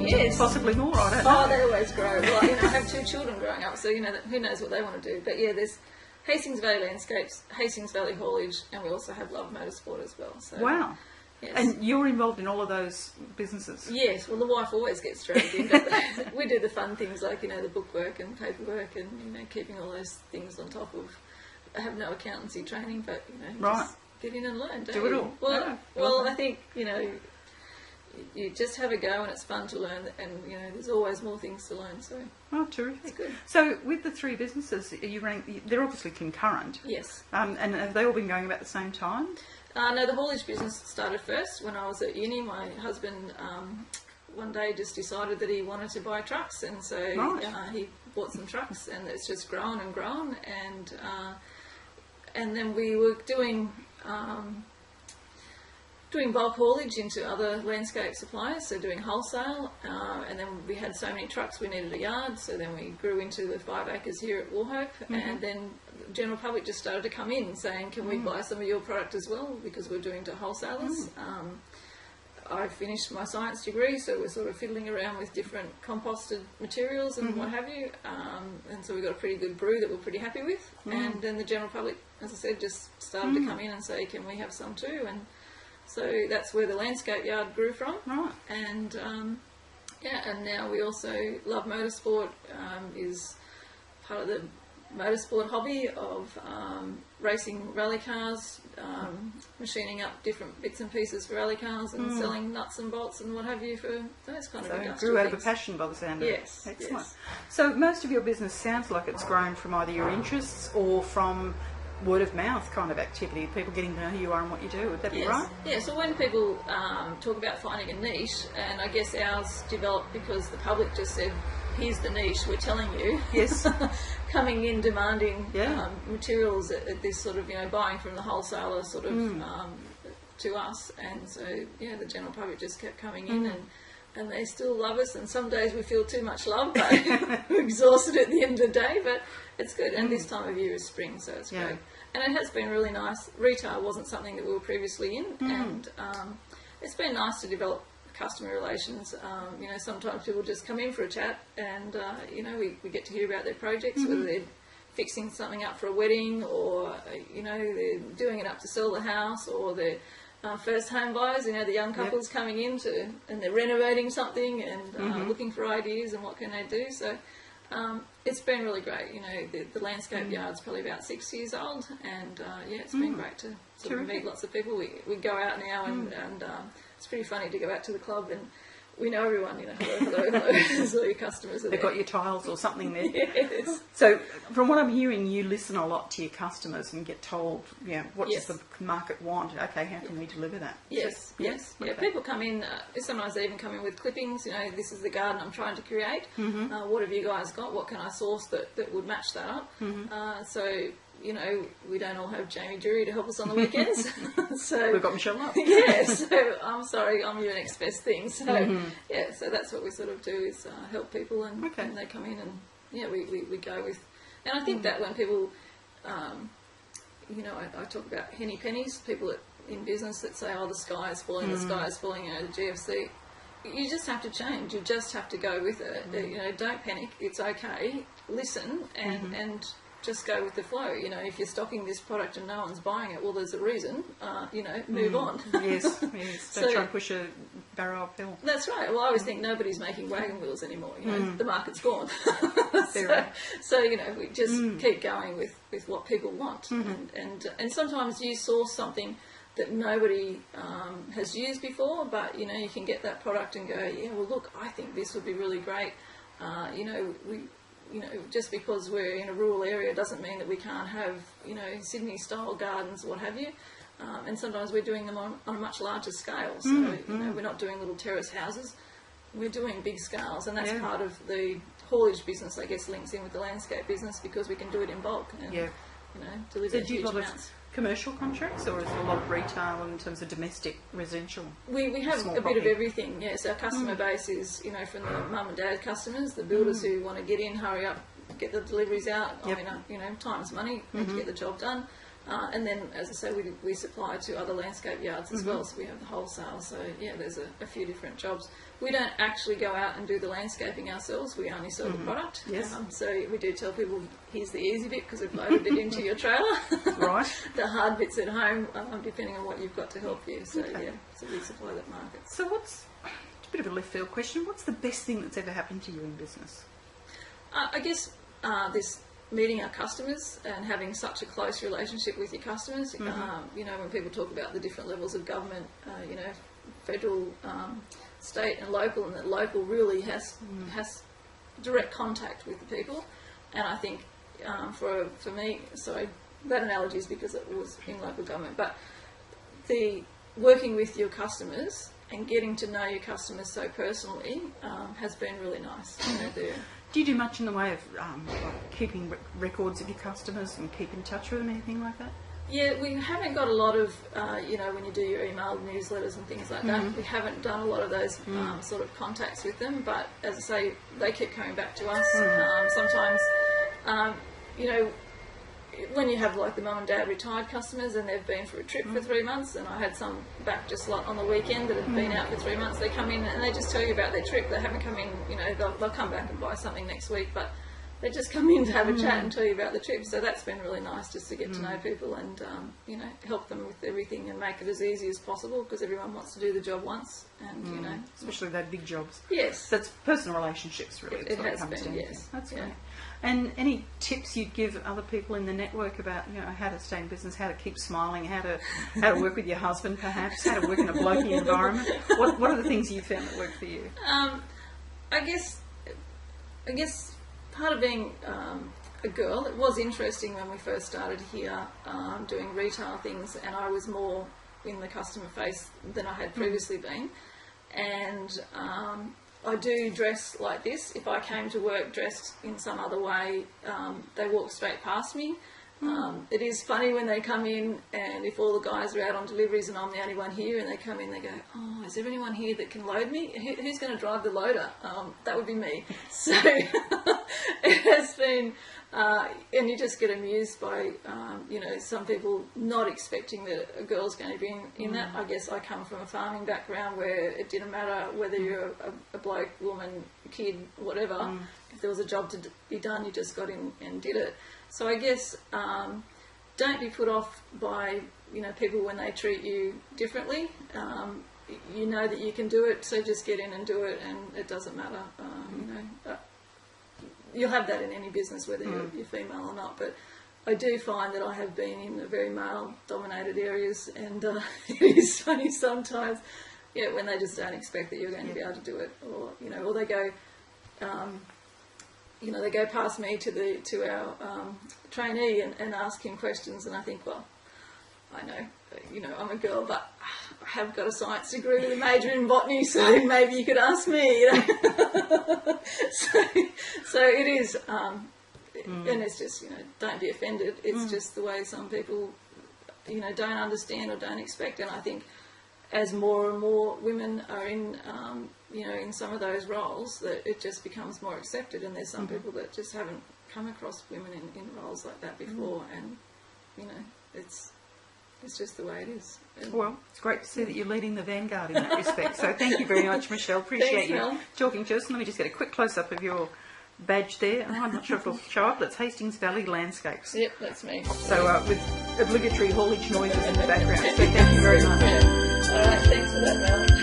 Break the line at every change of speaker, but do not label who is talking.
Yes.
Possibly more, I don't know.
Oh, they always grow. Well, I have 2 children growing up, so who knows what they want to do. But yeah, there's Hastings Valley Landscapes, Hastings Valley Haulage, and we also have Love Motorsport as well. So,
wow.
Yes.
And you're involved in all of those businesses?
Yes, well the wife always gets dragged in, but we do the fun things like, the bookwork and paperwork and, keeping all those things on top of. I have no accountancy training, but,
right.
just get in and learn,
do it all.
Well, I think, you just have a go and it's fun to learn, and, there's always more things to learn, so.
Oh, terrific.
It's good.
So with the 3 businesses, they're obviously concurrent.
Yes.
And have they all been going about the same time?
No, the haulage business started first when I was at uni. My husband one day just decided that he wanted to buy trucks, and so he bought some trucks, and it's just grown and grown. And then we were doing bulk haulage into other landscape suppliers, so doing wholesale. And then we had so many trucks, we needed a yard, so then we grew into the 5 acres here at Wauchope, and then the general public just started to come in saying, can we buy some of your product as well, because we're doing to wholesalers. I finished my science degree, so we're sort of fiddling around with different composted materials and what have you, and so we got a pretty good brew that we're pretty happy with. And then the general public, as I said, just started to come in and say, can we have some too? And so that's where the landscape yard grew from.
Right.
And and now we also Love Motorsport, is part of the motorsport hobby of racing rally cars, machining up different bits and pieces for rally cars, and selling nuts and bolts and what have you for those kind of industrial things.
So grew out of a passion by the sound of it.
Yes.
Excellent.
Yes.
So most of your business sounds like it's grown from either your interests or from word of mouth kind of activity, people getting to know who you are and what you do. Would that be right?
Yeah, so when people talk about finding a niche, and I guess ours developed because the public just said, here's the niche, we're telling you.
Yes.
Coming in demanding materials at this sort of, buying from the wholesaler sort of to us. And so, the general public just kept coming in, and they still love us, and some days we feel too much love, but we're exhausted at the end of the day, but it's good. And this time of year is spring, so it's great. And it has been really nice. Retail wasn't something that we were previously in, and it's been nice to develop customer relations. Sometimes people just come in for a chat, and we get to hear about their projects, whether they're fixing something up for a wedding, or they're doing it up to sell the house, or they're first home buyers, the young couples coming in and they're renovating something and looking for ideas and what can they do. So it's been really great. The landscape yard's probably about 6 years old, and it's been great to sort of meet lots of people. We go out now, and it's pretty funny to go out to the club, and we know everyone, hello, there's all your customers are
They've
there.
got your tiles or something there.
Yes.
So from what I'm hearing, you listen a lot to your customers and get told, what does the market want? Okay, how can we deliver that?
Yes,
So,
yes. Yeah, people come in, sometimes they even come in with clippings, this is the garden I'm trying to create. What have you guys got? What can I source that would match that up? So, we don't all have Jamie Drury to help us on the weekends. So
we've got MichelleLove.
Yeah, so I'm sorry, I'm your next best thing. So so that's what we sort of do, is help people, and they come in, and we go with, and I think that when people, I talk about henny pennies, people in business that say, oh, the sky is falling, the sky is falling, the GFC. You just have to change. You just have to go with it. Don't panic. It's okay. Listen and just go with the flow. If you're stocking this product and no one's buying it, well, there's a reason. Move on.
Yes. Don't try and push a barrow uphill.
That's right. Well, I always think nobody's making wagon wheels anymore. The market's gone. So we just keep going with what people want, and sometimes you source something that nobody has used before, but you can get that product and go, well, look, I think this would be really great. Just because we're in a rural area doesn't mean that we can't have, Sydney-style gardens, what have you. And sometimes we're doing them on a much larger scale. So, we're not doing little terrace houses. We're doing big scales, and that's part of the haulage business, I guess, links in with the landscape business, because we can do it in bulk and, deliver huge amounts.
Commercial contracts, or is it a lot of retail in terms of domestic, residential?
We have a bit of everything, yes. Our customer base is, from the mum and dad customers, the builders who want to get in, hurry up, get the deliveries out. I mean, time's money, need to get the job done. And then, as I say, we supply to other landscape yards as well, so we have the wholesale. So, yeah, there's a few different jobs. We don't actually go out and do the landscaping ourselves. We only sell the product.
Yes.
So we do tell people, here's the easy bit because we've loaded it into your trailer.
Right.
The hard bit's at home, depending on what you've got to help you. So, yeah, so we supply that market.
So it's a bit of a left field question. What's the best thing that's ever happened to you in business?
I guess this meeting our customers and having such a close relationship with your customers. You know, when people talk about the different levels of government, you know, federal, state and local, and that local really has direct contact with the people. And I think for me, sorry, that analogy is because it was in local government, but the working with your customers and getting to know your customers so personally has been really nice. You know,
do you do much in the way of like keeping records of your customers and keep in touch with them, anything like that?
Yeah, we haven't got a lot of, you know, when you do your email newsletters and things like that, we haven't done a lot of those sort of contacts with them, but as I say, they keep coming back to us. Sometimes, you know, when you have like the mum and dad retired customers and they've been for a trip for 3 months, and I had some back just like on the weekend that had been out for 3 months, they come in and they just tell you about their trip. They haven't come in, you know, they'll come back and buy something next week, but they just come in to have a chat and tell you about the trip. So that's been really nice, just to get to know people and, you know, help them with everything and make it as easy as possible, because everyone wants to do the job once, and, you know.
Especially those big jobs.
Yes.
That's personal relationships, really.
It has been, yes.
That's great. And any tips you'd give other people in the network about, you know, how to stay in business, how to keep smiling, how to work with your husband, perhaps, how to work in a blokey environment? What are the things you found that work for you?
I guess part of being a girl, it was interesting when we first started here doing retail things, and I was more in the customer face than I had previously been. And I do dress like this. If I came to work dressed in some other way, they walk straight past me. It is funny when they come in, and if all the guys are out on deliveries and I'm the only one here, and they come in, they go, oh, is there anyone here that can load me? Who's going to drive the loader? That would be me. So it has been, and you just get amused by, you know, some people not expecting that a girl's going to be in that. I guess I come from a farming background where it didn't matter whether you're a bloke, woman, kid, whatever. If there was a job to be done, you just got in and did it. So I guess don't be put off by, you know, people when they treat you differently. You know that you can do it, so just get in and do it, and it doesn't matter. You know, you'll have that in any business, whether you're female or not. But I do find that I have been in very male-dominated areas, and it is funny sometimes, yeah, when they just don't expect that you're going to be able to do it, or you know, or they go. You know, they go past me to our trainee and ask him questions, and I think, well, I know, you know, I'm a girl, but I have got a science degree with a major in botany, so maybe you could ask me, you know. so it is, and it's just, you know, don't be offended. It's just the way some people, you know, don't understand or don't expect, and I think as more and more women are in, you know, in some of those roles, that it just becomes more accepted, and there's some people that just haven't come across women in roles like that before, and, you know, it's just the way it is. And
well, it's great to see that you're leading the vanguard in that respect. So thank you very much, Michelle. Appreciate
Thanks,
you
Mel.
talking to us. Let me just get a quick close-up of your badge there. I'm not sure if it'll show up, but it's Hastings Valley Landscapes.
Yep, that's me.
So with obligatory haulage noises in the background. So thank you very much.
All right, thanks for that, Mel.